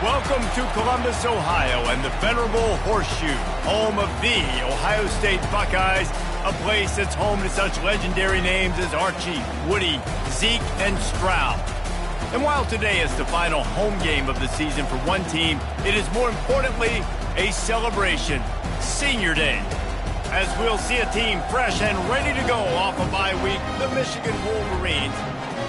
Welcome to Columbus, Ohio, and the venerable Horseshoe, home of the Ohio State Buckeyes, a place that's home to such legendary names as Archie, Woody, Zeke, and Stroud. And while today is the final home game of the season for one team, it is more importantly a celebration, Senior Day. As we'll see a team fresh and ready to go off a bye week, the Michigan Wolverines,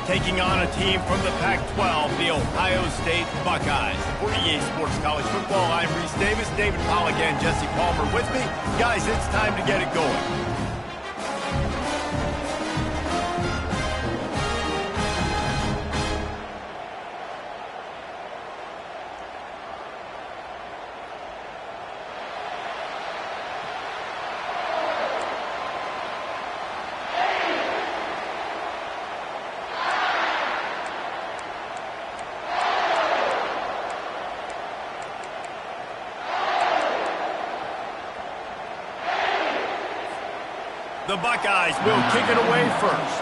taking on a team from the Pac-12, the Ohio State Buckeyes. For EA Sports College Football, I'm Reese Davis, David Pollock, and Jesse Palmer with me. Guys, it's time to get it going. The Buckeyes will kick it away first.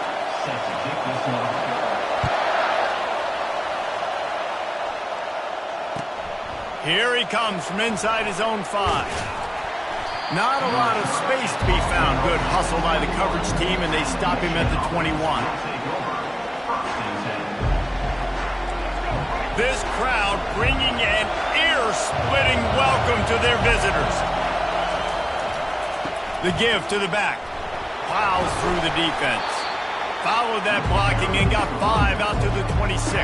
Here he comes from inside his own 5. Not a lot of space to be found. Good hustle by the coverage team, and they stop him at the 21. This crowd bringing an ear-splitting welcome to their visitors. The give to the back. Plows through the defense. Followed that blocking and got 5 out to the 26.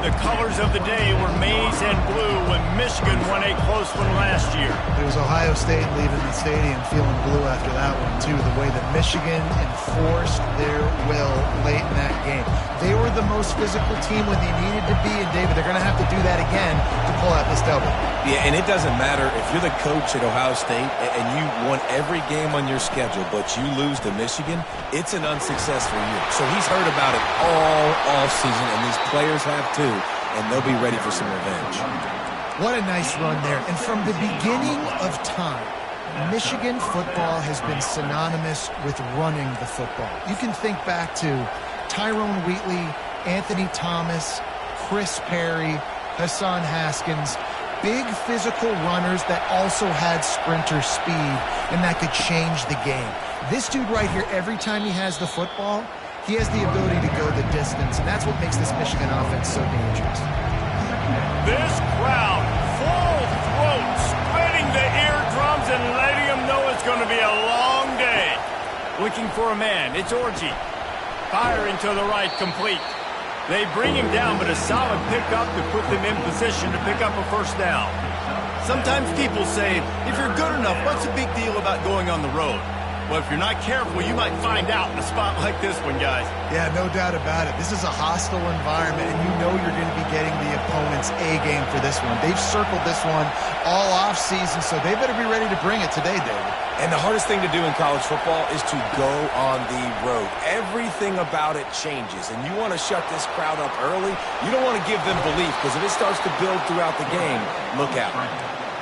The colors of the day were maize and blue when Michigan won a close one last year. It was Ohio State leaving the stadium feeling blue after that one, too. The way that Michigan enforced their will late in that game. They were the most physical team when they needed to be, and David, they're going to have to do that again to pull out this W. Yeah, and it doesn't matter if you're the coach at Ohio State and you won every game on your schedule, but you lose to Michigan, it's an unsuccessful year. So he's heard about it all offseason, and these players have too, and they'll be ready for some revenge. What a nice run there. And from the beginning of time, Michigan football has been synonymous with running the football. You can think back to Tyrone Wheatley, Anthony Thomas, Chris Perry, Hassan Haskins. Big physical runners that also had sprinter speed and that could change the game. This dude right here, every time he has the football, he has the ability to go the distance, and that's what makes this Michigan offense so dangerous. This crowd, full throat, spreading the eardrums and letting them know it's going to be a long day. Looking for a man, it's Orji. Firing to the right, complete. They bring him down, but a solid pickup to put them in position to pick up a first down. Sometimes people say, if you're good enough, what's the big deal about going on the road? Well, if you're not careful, you might find out in a spot like this one, guys. Yeah, no doubt about it. This is a hostile environment, and you know you're going to be getting the opponent's A-game for this one. They've circled this one all off-season, so they better be ready to bring it today, David. And the hardest thing to do in college football is to go on the road. Everything about it changes, and you want to shut this crowd up early. You don't want to give them belief, because if it starts to build throughout the game, look out.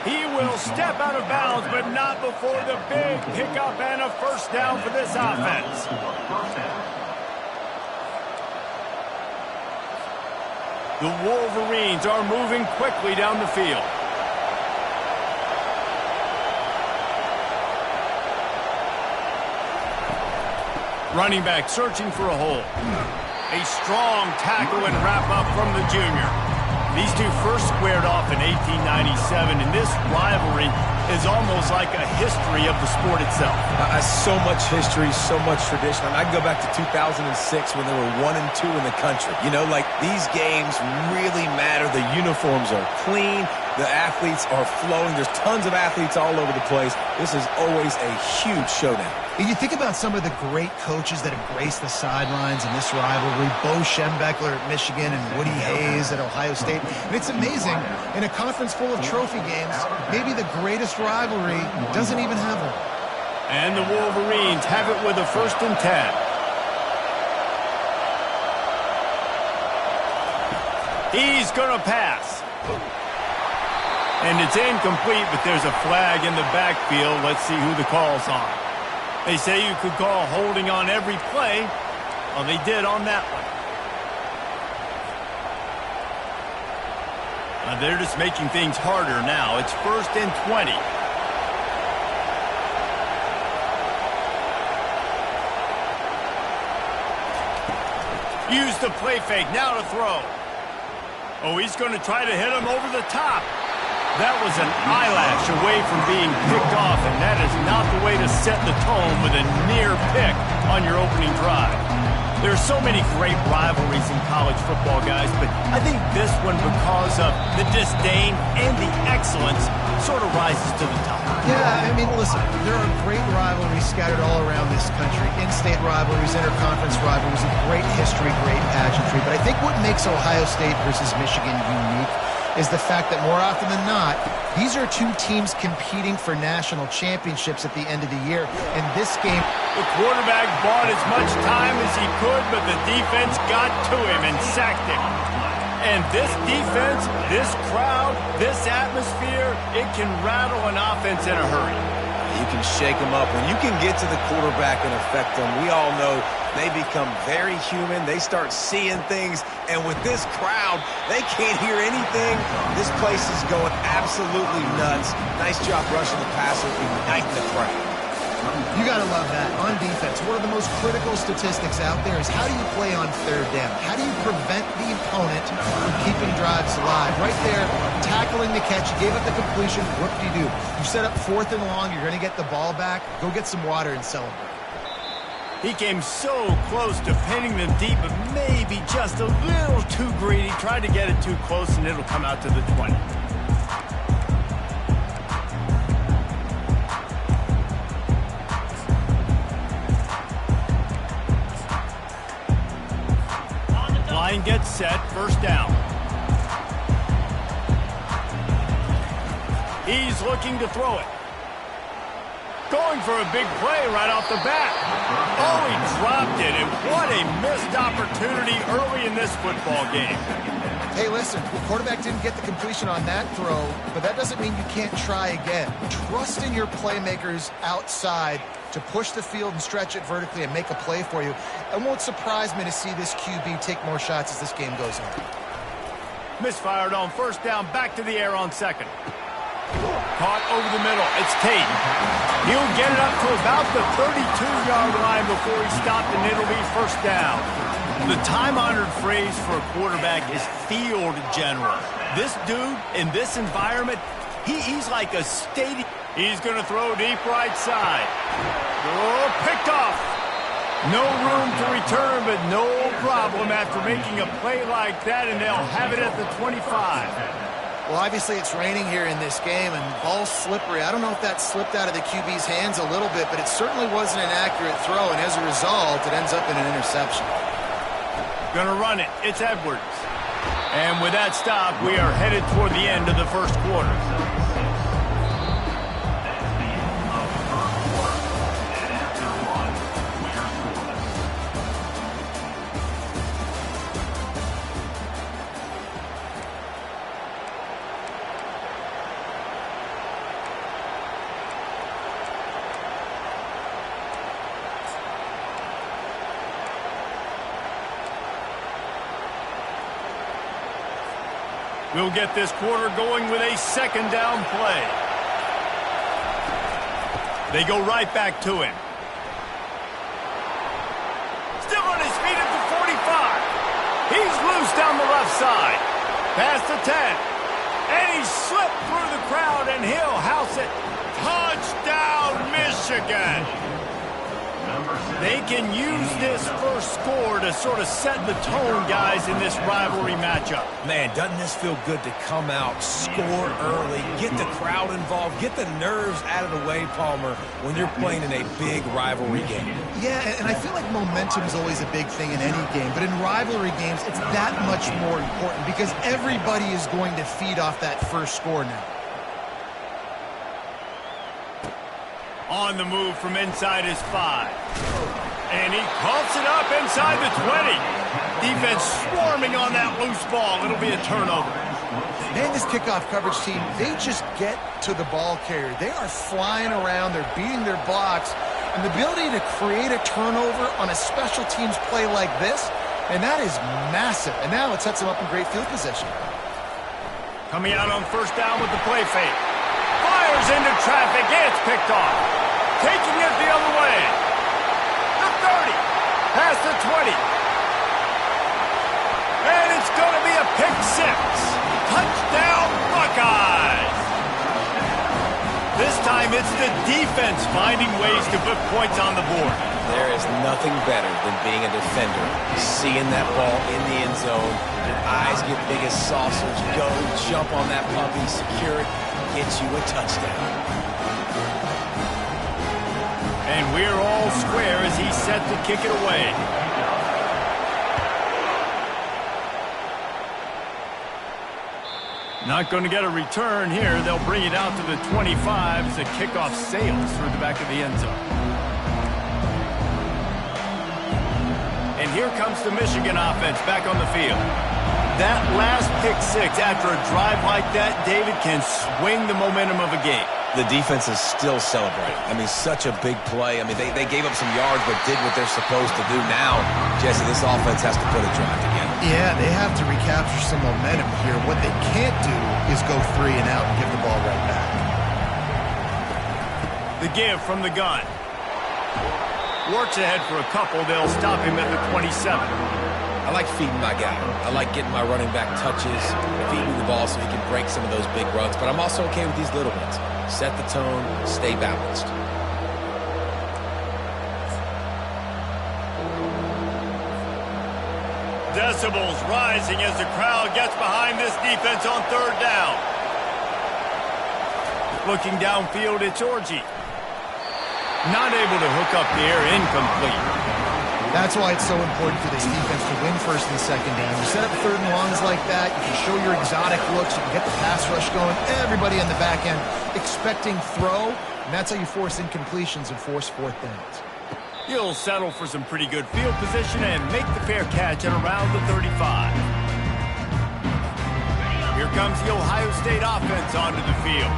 He will step out of bounds, but not before the big pickup and a first down for this offense. The Wolverines are moving quickly down the field. Running back searching for a hole. A strong tackle and wrap up from the junior. These two first squared off in 1897, and this rivalry is almost like a history of the sport itself. So much history, so much tradition. I can go back to 2006 when they were 1-2 in the country. You know, like, these games really matter. The uniforms are clean. The athletes are flowing. There's tons of athletes all over the place. This is always a huge showdown. You think about some of the great coaches that have graced the sidelines in this rivalry. Bo Schembechler at Michigan and Woody Hayes at Ohio State. And it's amazing, in a conference full of trophy games, maybe the greatest rivalry doesn't even have one. And the Wolverines have it with a 1st and 10. He's going to pass. And it's incomplete, but there's a flag in the backfield. Let's see who the call's on. They say you could call holding on every play. Well, they did on that one. They're just making things harder now. It's 1st and 20. Use the play fake. Now to throw. Oh, he's going to try to hit him over the top. That was an eyelash away from being picked off, and that is not the way to set the tone with a near pick on your opening drive. There are so many great rivalries in college football, guys, but I think this one, because of the disdain and the excellence, sort of rises to the top. Yeah, I mean, listen, there are great rivalries scattered all around this country. In-state rivalries, interconference rivalries, a great history, great pageantry. But I think what makes Ohio State versus Michigan unique is the fact that more often than not, these are two teams competing for national championships at the end of the year. In this game, the quarterback bought as much time as he could, but the defense got to him and sacked him. And this defense, this crowd, this atmosphere, it can rattle an offense in a hurry. You can shake them up. When you can get to the quarterback and affect them, we all know they become very human. They start seeing things. And with this crowd, they can't hear anything. This place is going absolutely nuts. Nice job rushing the passer, igniting the crowd. You got to love that. On defense, one of the most critical statistics out there is how do you play on 3rd down? How do you prevent the opponent from keeping drives alive? Right there, tackling the catch, you gave up the completion, what do? You set up 4th and long, you're going to get the ball back, go get some water and celebrate. He came so close to pinning them deep, but maybe just a little too greedy. Tried to get it too close, and it'll come out to the 20. Line gets set, 1st down. He's looking to throw it. Going for a big play right off the bat. Oh, he dropped it, and what a missed opportunity early in this football game. Hey, listen, the quarterback didn't get the completion on that throw, but that doesn't mean you can't try again. Trust in your playmakers outside to push the field and stretch it vertically and make a play for you. It won't surprise me to see this QB take more shots as this game goes on. Misfired on 1st down, back to the air on 2nd. Caught over the middle. It's Tate. He'll get it up to about the 32-yard line before he stopped, and it'll be 1st down. The time-honored phrase for a quarterback is field general. This dude, in this environment, he's like a stadium. He's going to throw deep right side. Oh, picked off. No room to return, but no problem after making a play like that, and they'll have it at the 25. Well, obviously it's raining here in this game, and ball's slippery. I don't know if that slipped out of the QB's hands a little bit, but it certainly wasn't an accurate throw, and as a result, it ends up in an interception. Gonna run it. It's Edwards. And with that stop, we are headed toward the end of the 1st quarter. We'll get this quarter going with a 2nd down play. They go right back to him. Still on his feet at the 45. He's loose down the left side. Past the 10. And he slipped through the crowd, and he'll house it. Touchdown, Michigan! They can use this 1st score to sort of set the tone, guys, in this rivalry matchup. Man, doesn't this feel good to come out, score early, get the crowd involved, get the nerves out of the way, Palmer, when you're playing in a big rivalry game? Yeah, and I feel like momentum is always a big thing in any game, but in rivalry games, it's that much more important because everybody is going to feed off that 1st score now. On the move from inside his 5. And he coughs it up inside the 20. Defense swarming on that loose ball. It'll be a turnover. Man, this kickoff coverage team, they just get to the ball carrier. They are flying around. They're beating their blocks. And the ability to create a turnover on a special teams play like this, and that is massive. And now it sets them up in great field position. Coming out on first down with the play fake. Fires into traffic. It's picked off. Taking it the other way. The 30. Past the 20. And it's going to be a pick six. Touchdown, Buckeyes. This time it's the defense finding ways to put points on the board. There is nothing better than being a defender. Seeing that ball in the end zone, your eyes get big as saucers. Go, jump on that puppy, secure it, get you a touchdown. And we're all square as he's set to kick it away. Not going to get a return here. They'll bring it out to the 25 as the kickoff sails through the back of the end zone. And here comes the Michigan offense back on the field. That last pick six after a drive like that, David, can swing the momentum of a game. The defense is still celebrating. I mean, such a big play. I mean, they gave up some yards but did what they're supposed to do. Now, Jesse, this offense has to put a drive together. Yeah, they have to recapture some momentum here. What they can't do is go 3 and out and give the ball right back. The give from the gun. Works ahead for a couple. They'll stop him at the 27. I like feeding my guy. I like getting my running back touches, feeding the ball so he can break some of those big runs. But I'm also okay with these little ones. Set the tone, stay balanced. Decibels rising as the crowd gets behind this defense on third down. Looking downfield, it's Orji. Not able to hook up the air, incomplete. That's why it's so important for this defense to win first and second down. You set up third and longs like that, you can show your exotic looks, you can get the pass rush going, everybody on the back end expecting throw, and that's how you force incompletions and force fourth downs. He'll settle for some pretty good field position and make the fair catch at around the 35. Here comes the Ohio State offense onto the field.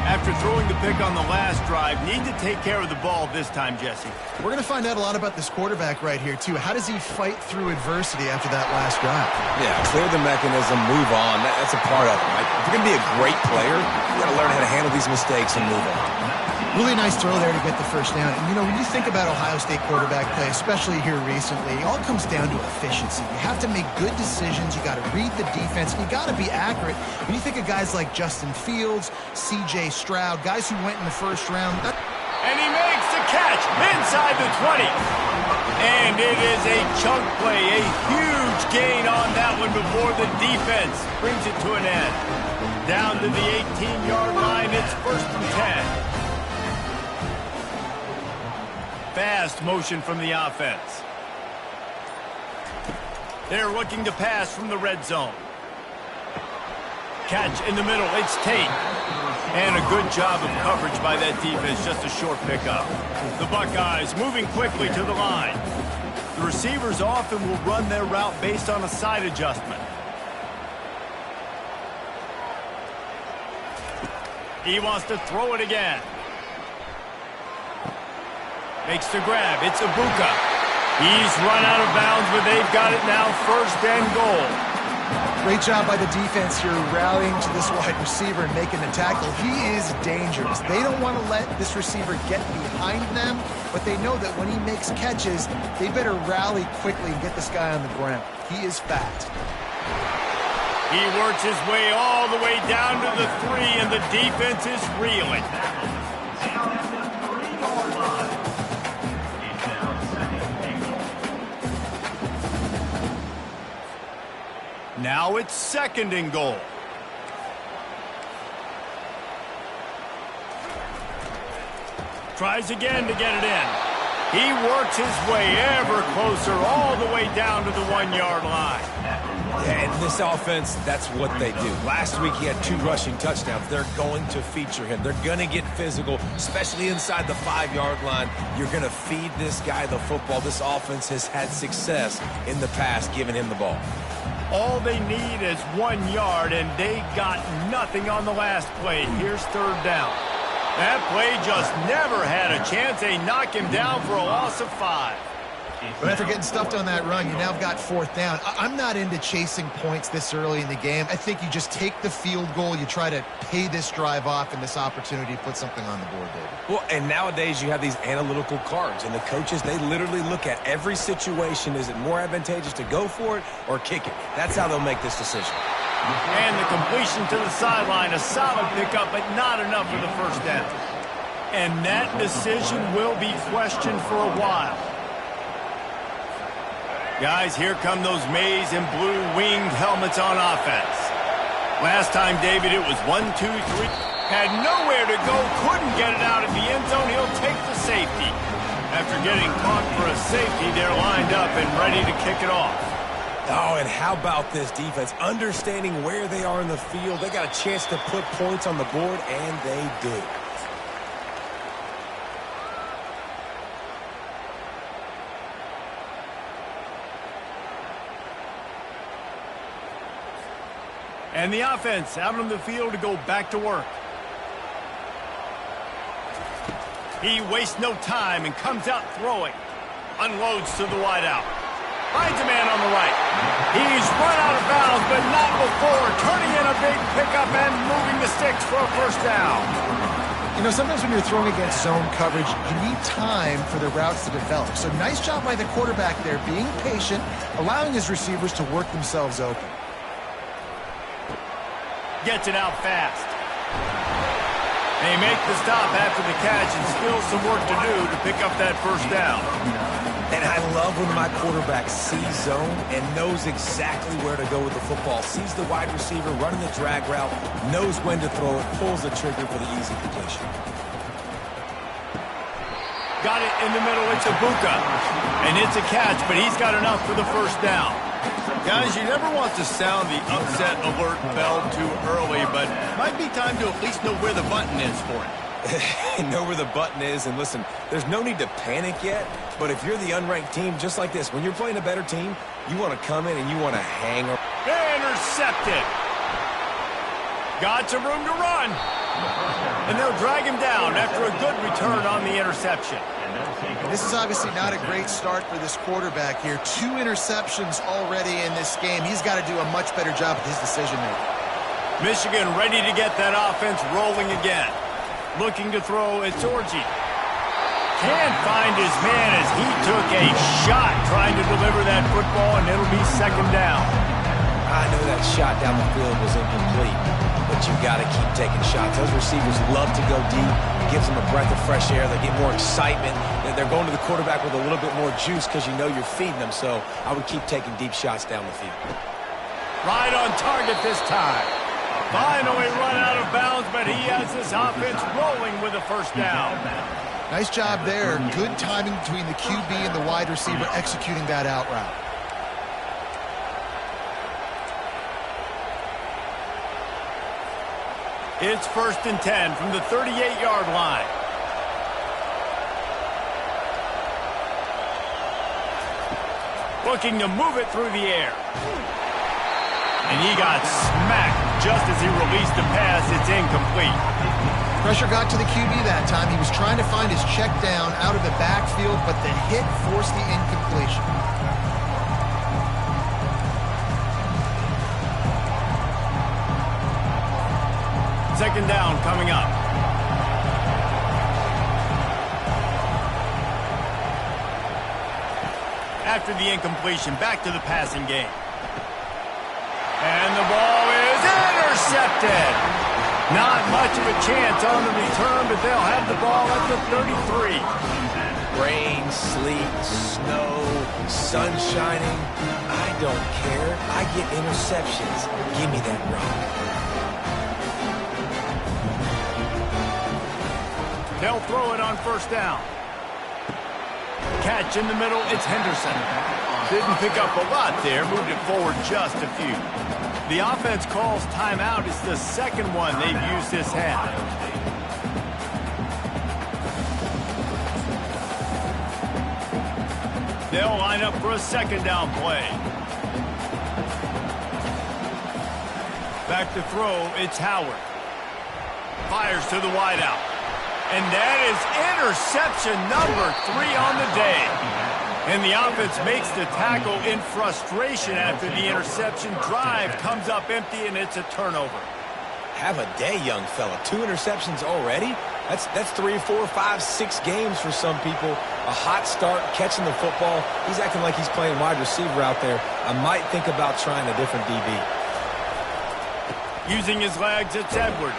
After throwing the pick on the last drive, need to take care of the ball this time, Jesse. We're going to find out a lot about this quarterback right here, too. How does he fight through adversity after that last drive? Yeah, clear the mechanism, move on. That's a part of it, right? If you're going to be a great player, you got to learn how to handle these mistakes and move on. Really nice throw there to get the first down. And, you know, when you think about Ohio State quarterback play, especially here recently, it all comes down to efficiency. You have to make good decisions. You got to read the defense. You got to be accurate. When you think of guys like Justin Fields, C.J. Stroud, guys who went in the first round. And he makes the catch inside the 20. And it is a chunk play, a huge gain on that one before the defense brings it to an end. Down to the 18-yard line, it's first and 10. Fast motion from the offense. They're looking to pass from the red zone. Catch in the middle, it's Tate. And a good job of coverage by that defense, just a short pickup. The Buckeyes moving quickly to the line. The receivers often will run their route based on a side adjustment. He wants to throw it again. Makes the grab. It's Ibuka. He's run out of bounds, but they've got it now first and goal. Great job by the defense here rallying to this wide receiver and making the tackle. He is dangerous. They don't want to let this receiver get behind them, but they know that when he makes catches, they better rally quickly and get this guy on the ground. He is fast. He works his way all the way down to the 3, and the defense is reeling. Now it's second and goal. Tries again to get it in. He works his way ever closer all the way down to the 1-yard line. Yeah, and this offense, that's what they do. Last week he had 2 rushing touchdowns. They're going to feature him. They're going to get physical, especially inside the 5-yard line. You're going to feed this guy the football. This offense has had success in the past giving him the ball. All they need is 1 yard, and they got nothing on the last play. Here's third down. That play just never had a chance. They knock him down for a loss of 5. But after getting stuffed on that run, you now have got fourth down. I'm not into chasing points this early in the game. I think you just take the field goal. You try to pay this drive off and this opportunity to put something on the board, David. Well, and nowadays you have these analytical cards, and the coaches, they literally look at every situation. Is it more advantageous to go for it or kick it? That's how they'll make this decision. And the completion to the sideline, a solid pickup, but not enough for the first down. And that decision will be questioned for a while. Guys, here come those maize and blue winged helmets on offense. Last time, David, it was 1, 2, 3. Had nowhere to go, couldn't get it out of the end zone. He'll take the safety. After getting caught for a safety, they're lined up and ready to kick it off. Oh, and how about this defense? Understanding where they are in the field. They got a chance to put points on the board, and they did. And the offense out on the field to go back to work. He wastes no time and comes out throwing. Unloads to the wideout. Finds a man on the right. He's run out of bounds, but not before turning in a big pickup and moving the sticks for a first down. You know, sometimes when you're throwing against zone coverage, you need time for the routes to develop. So nice job by the quarterback there, being patient, allowing his receivers to work themselves open. Gets it out fast. They make the stop after the catch and still some work to do to pick up that first down. And I love when my quarterback sees zone and knows exactly where to go with the football. Sees the wide receiver running the drag route, knows when to throw it, pulls the trigger for the easy completion. Got it in the middle. It's Ibuka. And it's a catch, but he's got enough for the first down. Guys, you never want to sound the upset alert bell too early, but might be time to at least know where the button is for it. Know where the button is, and listen, there's no need to panic yet, but if you're the unranked team, just like this, when you're playing a better team, you want to come in and you want to hang around. Intercepted. Got some room to run. And they'll drag him down after a good return on the interception. And this is obviously not a great start for this quarterback here. 2 interceptions already in this game. He's got to do a much better job with his decision-making. Michigan ready to get that offense rolling again. Looking to throw, it's Orji. Can't find his man as he took a shot trying to deliver that football, and it'll be second down. I know that shot down the field was incomplete, but you got to keep taking shots. Those receivers love to go deep. It gives them a breath of fresh air. They get more excitement. They're going to the quarterback with a little bit more juice because you know you're feeding them, so I would keep taking deep shots down the field. Right on target this time. Finally run out of bounds, but he has his offense rolling with a first down. Nice job there. Good timing between the QB and the wide receiver executing that out route. It's 1st and 10 from the 38-yard line. Looking to move it through the air. And he got smacked just as he released the pass. It's incomplete. Pressure got to the QB that time. He was trying to find his check down out of the backfield, but the hit forced the incompletion. Second down coming up. After the incompletion, back to the passing game. And the ball is intercepted. Not much of a chance on the return, but they'll have the ball at the 33. Rain, sleet, snow, sun shining. I don't care. I get interceptions. Give me that rock. They'll throw it on first down. Catch in the middle, it's Henderson. Didn't pick up a lot there, moved it forward just a few. The offense calls timeout. It's the second one they've used this half. They'll line up for a second down play. Back to throw, it's Howard. Fires to the wideout. And that is interception number 3 on the day. And the offense makes the tackle in frustration after the interception. Drive comes up empty, and it's a turnover. Have a day, young fella. 2 interceptions already? That's 3, 4, 5, 6 games for some people. A hot start, catching the football. He's acting like he's playing wide receiver out there. I might think about trying a different DB. Using his legs, it's Edwards.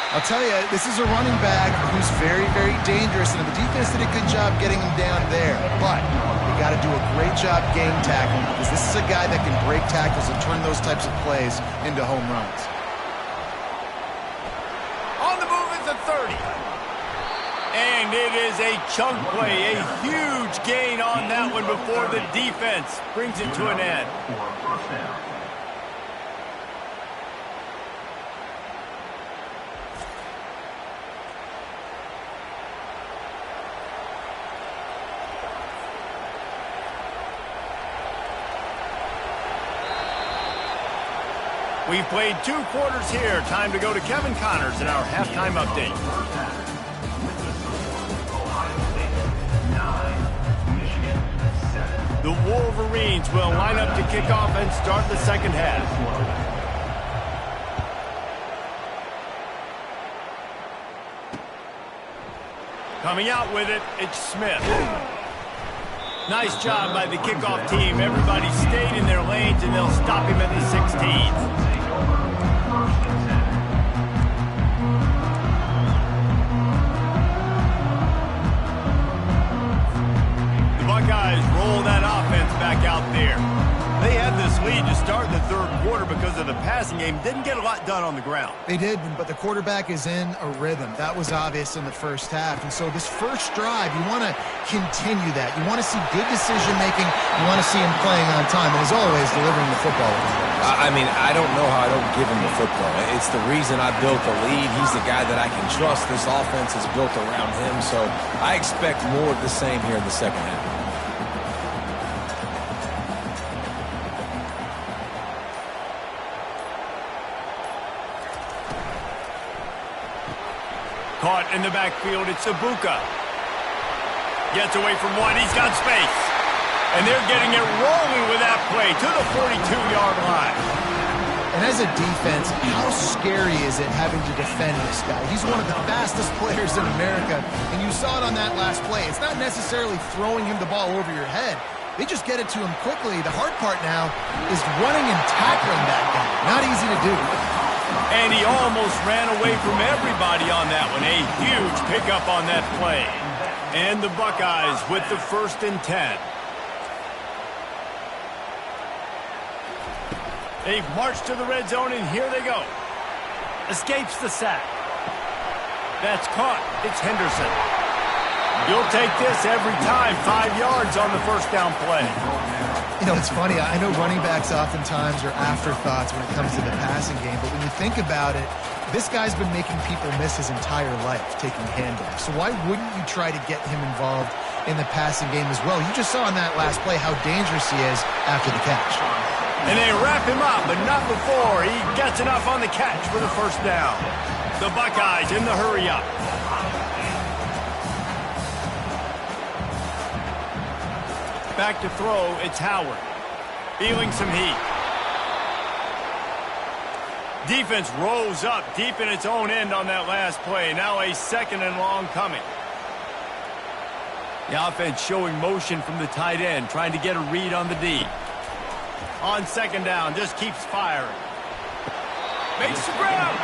I'll tell you, this is a running back who's very, very dangerous, and the defense did a good job getting him down there. But you got to do a great job game tackling, because this is a guy that can break tackles and turn those types of plays into home runs. On the move is a 30. And it is a chunk play, a huge gain on that one before the defense brings it to an end. We've played 2 quarters here. Time to go to Kevin Connors in our halftime update. The Wolverines will line up to kick off and start the second half. Coming out with it, it's Smith. Nice job by the kickoff team. Everybody stayed in their lanes, and they'll stop him at the 16. The Buckeyes roll that offense back out there. They had this lead to start the 3rd quarter because of the passing game. Didn't get a lot done on the ground. They did, but the quarterback is in a rhythm. That was obvious in the first half. And so this first drive, you want to continue that. You want to see good decision-making. You want to see him playing on time. And as always, delivering the football. I mean, I don't know how I don't give him the football. It's the reason I built the lead. He's the guy that I can trust. This offense is built around him. So I expect more of the same here in the second half. Caught in the backfield, it's Ibuka. Gets away from one, he's got space. And they're getting it rolling with that play to the 42-yard line. And as a defense, how scary is it having to defend this guy? He's one of the fastest players in America, and you saw it on that last play. It's not necessarily throwing him the ball over your head. They just get it to him quickly. The hard part now is running and tackling that guy. Not easy to do. And he almost ran away from everybody on that one. A huge pickup on that play. And the Buckeyes with the 1st and 10. They've marched to the red zone, and here they go. Escapes the sack. That's caught. It's Henderson. You'll take this every time. 5 yards on the first down play. You know, it's funny. I know running backs oftentimes are afterthoughts when it comes to the passing game, but when you think about it, this guy's been making people miss his entire life taking handoffs. So why wouldn't you try to get him involved in the passing game as well? You just saw in that last play how dangerous he is after the catch. And they wrap him up, but not before he gets enough on the catch for the first down. The Buckeyes in the hurry up. Back to throw, it's Howard. Feeling some heat. Defense rose up deep in its own end on that last play. Now a 2nd and long coming. The offense showing motion from the tight end, trying to get a read on the D. On 2nd down, just keeps firing. Makes the grab.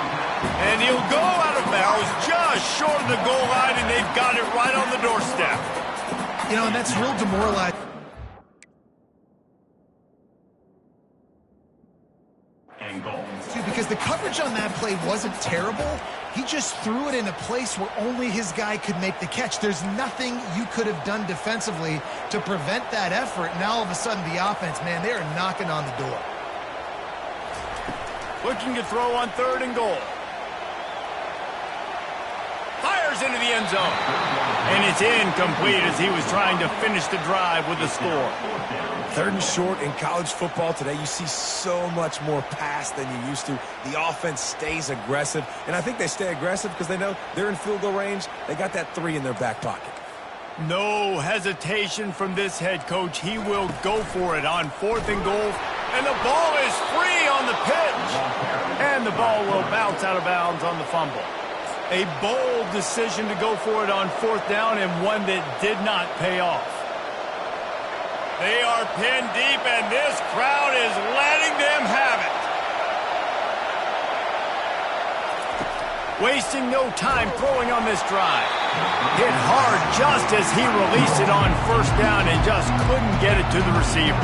And he'll go out of bounds just short of the goal line, and they've got it right on the doorstep. You know, and that's real demoralizing. Because the coverage on that play wasn't terrible. He just threw it in a place where only his guy could make the catch. There's nothing you could have done defensively to prevent that effort. Now all of a sudden the offense, man, they are knocking on the door. Looking to throw on 3rd and goal. Fires into the end zone. And it's incomplete as he was trying to finish the drive with the score. 3rd and short in college football today. You see so much more pass than you used to. The offense stays aggressive. And I think they stay aggressive because they know they're in field goal range. They got that 3 in their back pocket. No hesitation from this head coach. He will go for it on 4th and goal. And the ball is free on the pitch. And the ball will bounce out of bounds on the fumble. A bold decision to go for it on 4th down, and one that did not pay off. They are pinned deep, and this crowd is letting them have it. Wasting no time throwing on this drive. Hit hard just as he released it on 1st down and just couldn't get it to the receiver.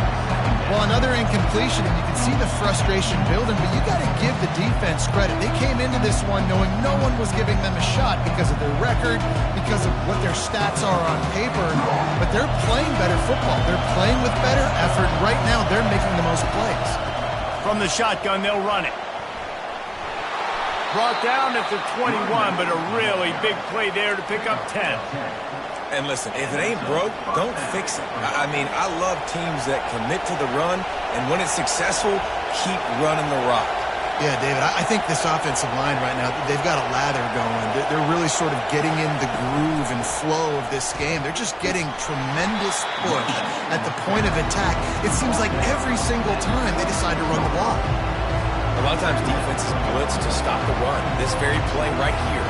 Well, another incompletion, and you can see the frustration building, but you got to give the defense credit. They came into this one knowing no one was giving them a shot because of their record, because of what their stats are on paper, but they're playing better football. They're playing with better effort. Right now, they're making the most plays. From the shotgun, they'll run it. Brought down at the 21, but a really big play there to pick up 10. And listen, if it ain't broke, don't fix it. I mean, I love teams that commit to the run, and when it's successful, keep running the rock. Yeah, David, I think this offensive line right now, they've got a lather going. They're really sort of getting in the groove and flow of this game. They're just getting tremendous push at the point of attack. It seems like every single time they decide to run the ball. A lot of times defenses blitz to stop the run. This very play right here,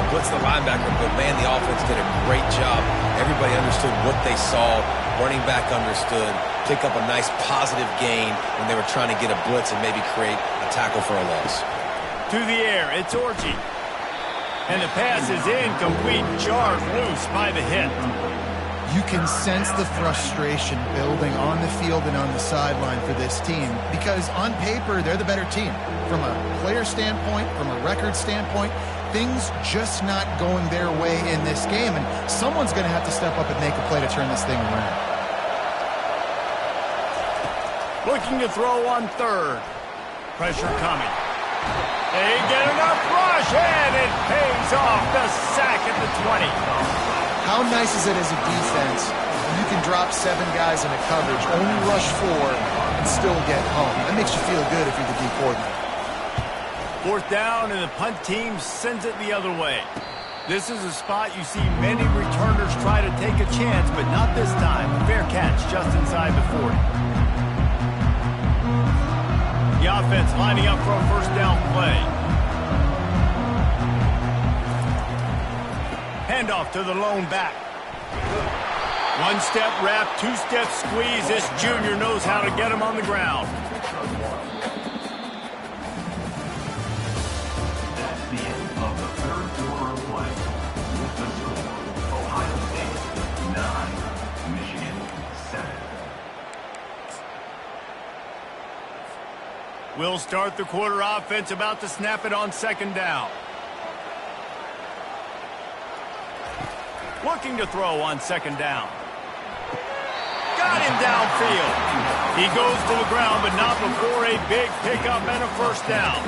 blitz the linebacker, but man, the offense did a great job. Everybody understood what they saw. Running back understood. Pick up a nice positive gain when they were trying to get a blitz and maybe create a tackle for a loss. To the air, it's Orchie. And the pass is incomplete, jarred loose by the hit. You can sense the frustration building on the field and on the sideline for this team because on paper, they're the better team. From a player standpoint, from a record standpoint, things just not going their way in this game, and someone's going to have to step up and make a play to turn this thing around. Looking to throw on 3rd. Pressure coming. They get enough rush, and it pays off. The sack at the 20. How nice is it as a defense when you can drop 7 guys in a coverage, only rush 4, and still get home? That makes you feel good if you're the D coordinator. 4th down, and the punt team sends it the other way. This is a spot you see many returners try to take a chance, but not this time. A fair catch just inside the 40. The offense lining up for a 1st down play. Handoff to the lone back. 1-step wrap, 2-step squeeze. This junior knows how to get him on the ground. That's the end of the 3rd quarter of play. With the score, Ohio State 9, Michigan 7. We'll start the quarter offense, about to snap it on 2nd down. Looking to throw on 2nd down. Got him downfield. He goes to the ground, but not before a big pickup and a 1st down.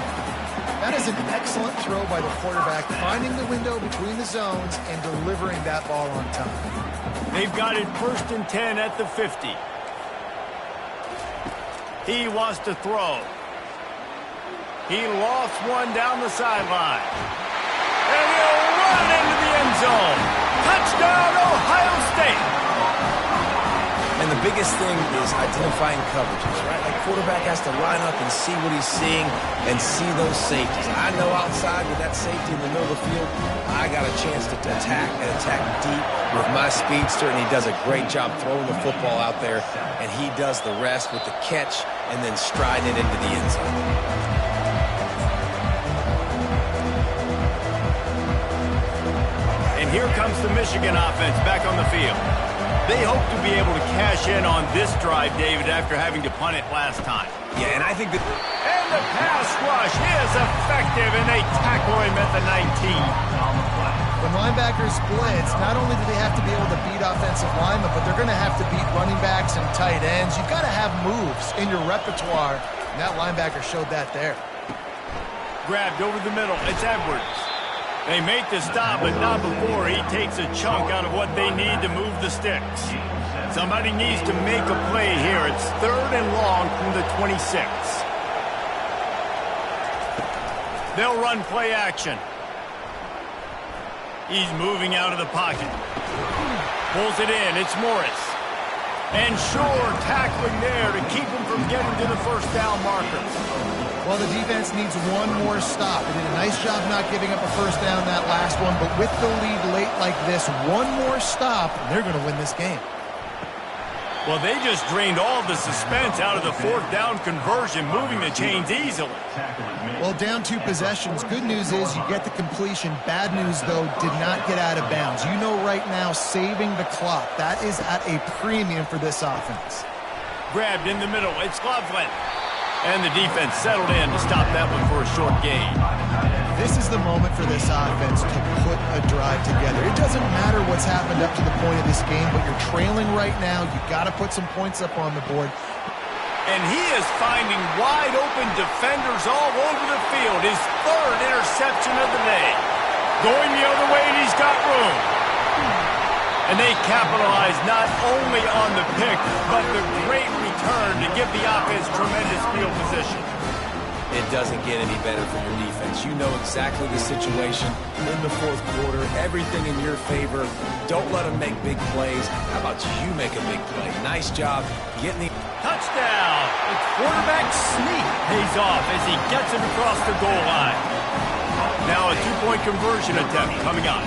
That is an excellent throw by the quarterback, finding the window between the zones and delivering that ball on time. They've got it 1st and 10 at the 50. He wants to throw. He lost one down the sideline. And he'll run into the end zone. Touchdown, Ohio State. And the biggest thing is identifying coverages, right? Like quarterback has to line up and see what he's seeing and see those safeties. I know outside with that safety in the middle of the field, I got a chance to attack and attack deep with my speedster, and he does a great job throwing the football out there, and he does the rest with the catch and then striding it into the end zone. And here comes the Michigan offense back on the field. They hope to be able to cash in on this drive, David, after having to punt it last time. Yeah, and I think that... And the pass rush is effective, and they tackle him at the 19. When linebackers blitz, not only do they have to be able to beat offensive linemen, but they're going to have to beat running backs and tight ends. You've got to have moves in your repertoire, and that linebacker showed that there. Grabbed over the middle. It's Edwards. They make the stop, but not before he takes a chunk out of what they need to move the sticks. Somebody needs to make a play here. It's 3rd and long from the 26. They'll run play action. He's moving out of the pocket. Pulls it in. It's Morris. And sure, tackling there to keep him from getting to the first down marker. Well, the defense needs one more stop. They did a nice job not giving up a first down that last one, but with the lead late like this, one more stop, and they're going to win this game. Well, they just drained all the suspense out of the fourth down conversion, moving the chains easily. Well, down 2 possessions. Good news is you get the completion. Bad news, though, did not get out of bounds. You know right now, saving the clock. That is at a premium for this offense. Grabbed in the middle. It's Loveland. And the defense settled in to stop that one for a short gain. This is the moment for this offense to put a drive together. It doesn't matter what's happened up to the point of this game, but you're trailing right now. You've got to put some points up on the board. And he is finding wide open defenders all over the field. His 3rd interception of the day. Going the other way, and he's got room. And they capitalize not only on the pick, but the great return to give the offense tremendous field position. It doesn't get any better for your defense. You know exactly the situation in the fourth quarter. Everything in your favor. Don't let them make big plays. How about you make a big play? Nice job getting the... Touchdown! The quarterback sneak pays off as he gets it across the goal line. Now a 2-point conversion attempt coming up.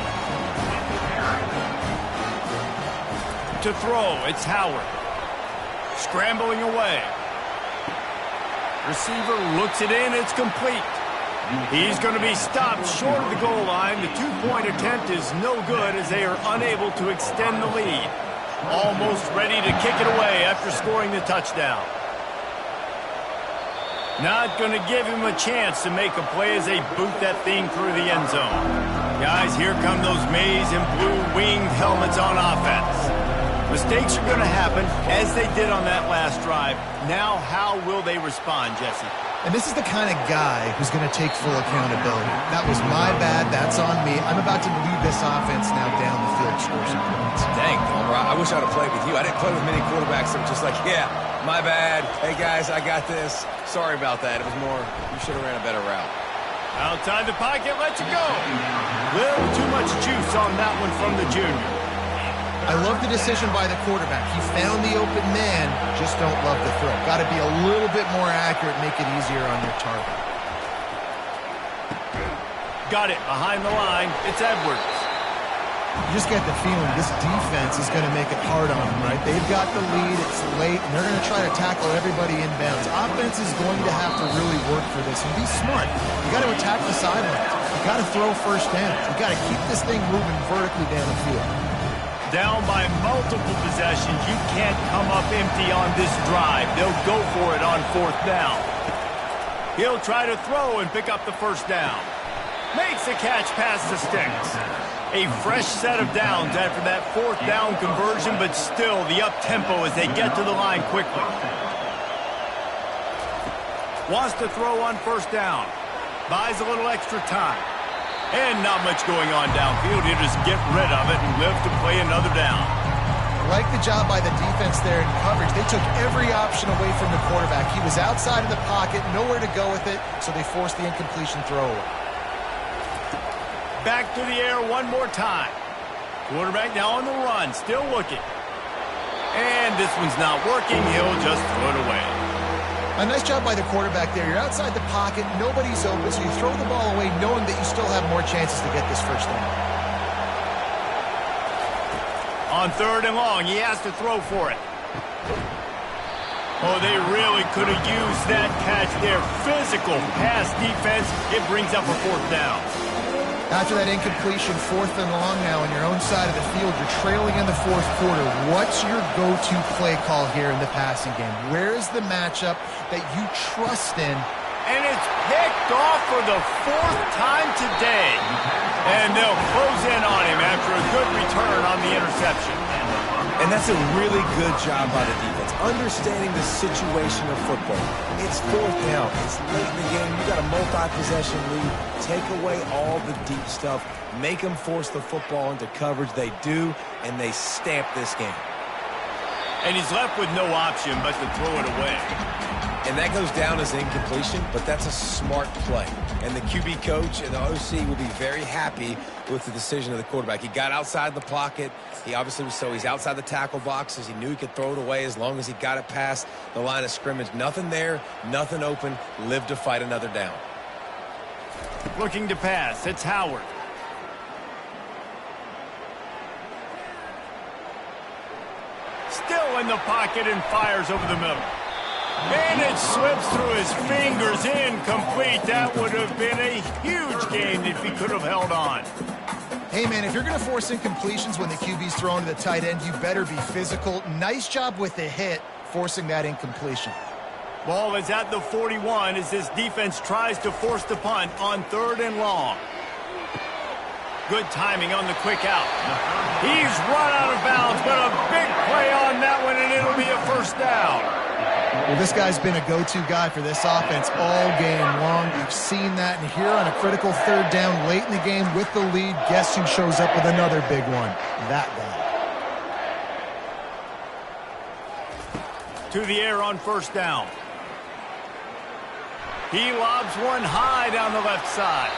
To throw, it's Howard. Scrambling away. Receiver looks it in, it's complete. He's going to be stopped short of the goal line. The 2-point attempt is no good as they are unable to extend the lead. Almost ready to kick it away after scoring the touchdown. Not going to give him a chance to make a play as they boot that thing through the end zone. Guys, here come those maize and blue winged helmets on offense. Mistakes are going to happen, as they did on that last drive. Now, how will they respond, Jesse? And this is the kind of guy who's going to take full accountability. That was my bad. That's on me. I'm about to lead this offense now down the field to score some points. Dang, Palmer, I wish I'd have played with you. I didn't play with many quarterbacks that were just like, yeah, my bad. Hey, guys, I got this. Sorry about that. It was more, you should have ran a better route. Outside the pocket, lets it go. Little too much juice on that one from the junior. I love the decision by the quarterback. He found the open man, just don't love the throw. Got to be a little bit more accurate, make it easier on your target. Got it behind the line. It's Edwards. You just get the feeling this defense is going to make it hard on them, right? They've got the lead, it's late, and they're going to try to tackle everybody inbounds. Offense is going to have to really work for this and be smart. You got to attack the sidelines. You got to throw first downs. You got to keep this thing moving vertically down the field. Down by multiple possessions, you can't come up empty on this drive. They'll go for it on 4th down. He'll try to throw and pick up the first down. Makes the catch past the sticks. A fresh set of downs after that 4th down conversion, but still the up-tempo as they get to the line quickly. Wants to throw on 1st down. Buys a little extra time. And not much going on downfield. He'll just get rid of it and live to play another down. I like the job by the defense there in coverage. They took every option away from the quarterback. He was outside of the pocket, nowhere to go with it, so they forced the incompletion throw away. Back to the air one more time. Quarterback now on the run, still looking. And this one's not working. He'll just throw it away. A nice job by the quarterback there. You're outside the pocket, nobody's open, so you throw the ball away knowing that you still have more chances to get this first down. On 3rd and long, he has to throw for it. Oh, they really could have used that catch there. Physical pass defense. It brings up a 4th down. After that incompletion, 4th and long now on your own side of the field, you're trailing in the 4th quarter. What's your go-to play call here in the passing game? Where is the matchup that you trust in? And it's picked off for the 4th time today. And they'll close in on him after a good return on the interception. And that's a really good job by the defense, understanding the situation of football. It's 4th down. It's late in the game. You got a multi-possession lead. Take away all the deep stuff. Make them force the football into coverage. They do, and they stamp this game. And he's left with no option but to throw it away. And that goes down as incompletion, but that's a smart play. And the QB coach and the OC will be very happy with the decision of the quarterback. He got outside the pocket. He obviously was he's outside the tackle boxes. He knew he could throw it away as long as he got it past the line of scrimmage. Nothing there, nothing open. Live to fight another down. Looking to pass. It's Howard. Still in the pocket and fires over the middle. And it slips through his fingers, incomplete. That would have been a huge gain if he could have held on. Hey, man, if you're going to force incompletions when the QB's throwing to the tight end, you better be physical. Nice job with the hit, forcing that incompletion. Ball is at the 41 as this defense tries to force the punt on 3rd and long. Good timing on the quick out. He's run out of bounds, but a big play on that one, and it'll be a first down. Well, this guy's been a go-to guy for this offense all game long. You've seen that, and here on a critical 3rd down late in the game with the lead, guess who shows up with another big one? That guy. To the air on 1st down. He lobs one high down the left side.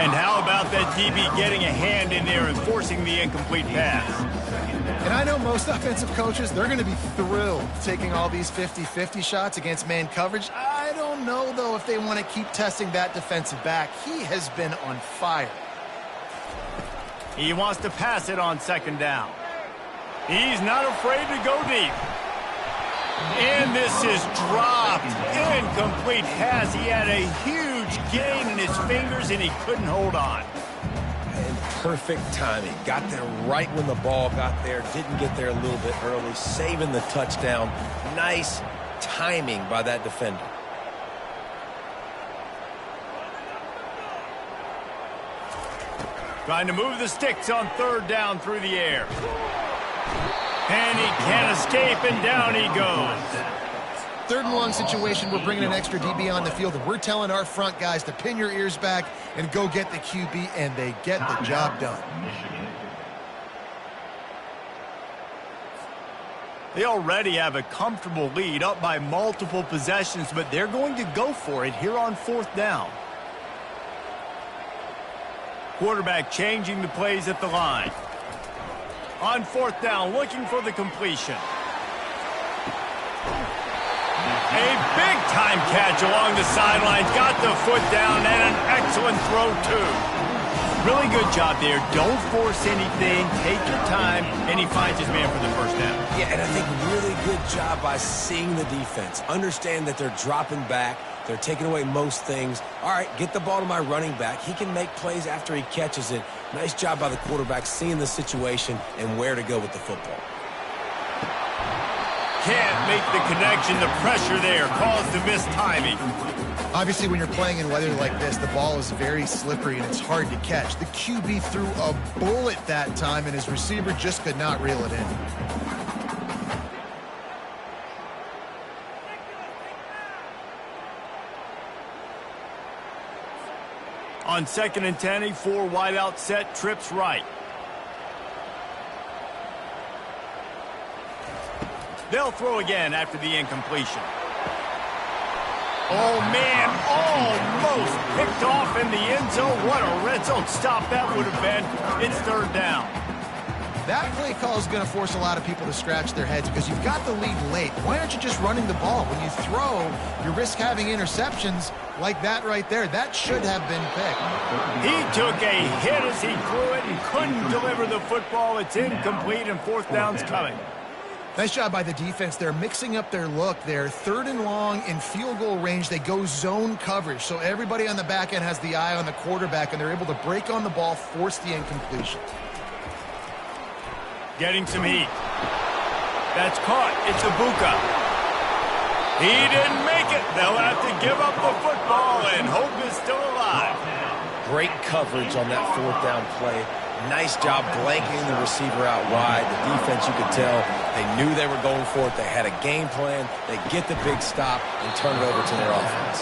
And how about that DB getting a hand in there and forcing the incomplete pass? And I know most offensive coaches, they're going to be thrilled taking all these 50-50 shots against man coverage. I don't know, though, if they want to keep testing that defensive back. He has been on fire. He wants to pass it on 2nd down. He's not afraid to go deep. And this is dropped. Incomplete pass. He had a huge gain in his fingers, and he couldn't hold on. And perfect timing. Got there right when the ball got there. Didn't get there a little bit early. Saving the touchdown. Nice timing by that defender. Trying to move the sticks on 3rd down through the air. And he can't escape, and down he goes. 3rd and long situation, we're bringing an extra DB on the field, and we're telling our front guys to pin your ears back and go get the QB, and they get the job done. They already have a comfortable lead, up by multiple possessions, but they're going to go for it here on 4th down. Quarterback changing the plays at the line. On 4th down, looking for the completion. A big-time catch along the sidelines. Got the foot down, and an excellent throw, too. Really good job there. Don't force anything. Take your time, and he finds his man for the 1st down. Yeah, and I think really good job by seeing the defense. Understand that they're dropping back. They're taking away most things. All right, get the ball to my running back. He can make plays after he catches it. Nice job by the quarterback seeing the situation and where to go with the football. Can't make the connection. The pressure there caused the mistiming. Obviously, when you're playing in weather like this, the ball is very slippery and it's hard to catch. The QB threw a bullet that time, and his receiver just could not reel it in. On 2nd and 10, a 4 wide out set, trips right. They'll throw again after the incompletion. Oh, man, almost picked off in the end zone. What a red zone stop that would have been. It's 3rd down. That play call is going to force a lot of people to scratch their heads because you've got the lead late. Why aren't you just running the ball? When you throw, you risk having interceptions like that right there. That should have been picked. He took a hit as he threw it and couldn't deliver the football. It's incomplete, and 4th down's coming. Nice job by the defense. They're mixing up their look. They're 3rd and long in field goal range. They go zone coverage, so everybody on the back end has the eye on the quarterback, and they're able to break on the ball, force the incompletion. Getting some heat. That's caught. It's Ibuka. He didn't make it. They'll have to give up the football, and hope is still alive. Great coverage on that 4th down play. Nice job blanketing the receiver out wide. The defense, you could tell, they knew they were going for it. They had a game plan. They get the big stop and turn it over to their offense.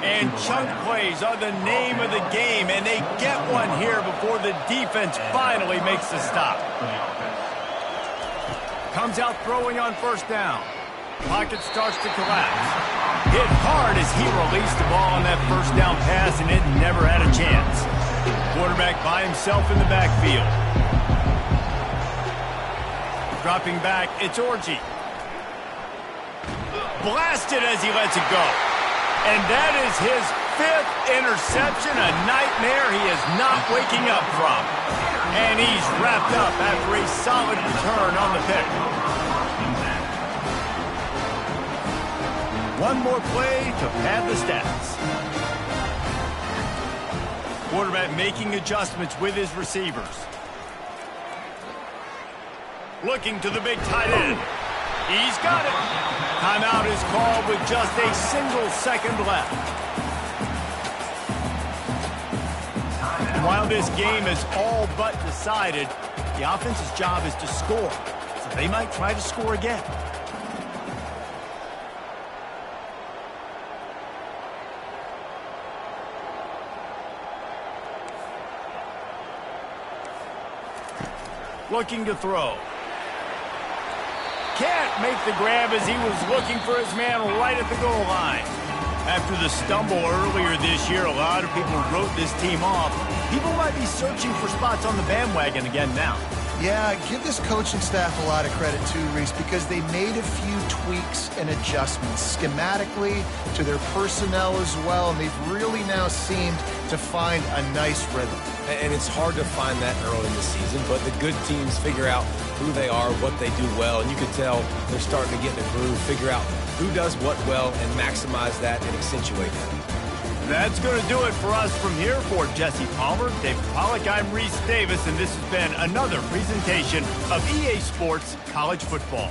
And chunk plays are the name of the game, and they get one here before the defense finally makes the stop. Comes out throwing on first down. Pocket starts to collapse. Hit hard as he released the ball on that first down pass, and it never had a chance. Quarterback by himself in the backfield. Dropping back, it's Orji. Blasted as he lets it go. And that is his 5th interception, a nightmare he is not waking up from. And he's wrapped up after a solid return on the pick. One more play to pad the stats. Quarterback making adjustments with his receivers. Looking to the big tight end. He's got it. Timeout is called with just a single second left. And while this game is all but decided, the offense's job is to score. So they might try to score again. Looking to throw. Can't make the grab as he was looking for his man right at the goal line. After the stumble earlier this year, a lot of people wrote this team off. People might be searching for spots on the bandwagon again now. Yeah, give this coaching staff a lot of credit too, Reese, because they made a few tweaks and adjustments schematically to their personnel as well, and they've really now seemed to find a nice rhythm. And it's hard to find that early in the season, but the good teams figure out who they are, what they do well, and you can tell they're starting to get in a groove, figure out who does what well, and maximize that and accentuate that. That's going to do it for us from here. For Jesse Palmer, David Pollack, I'm Reese Davis, and this has been another presentation of EA Sports College Football.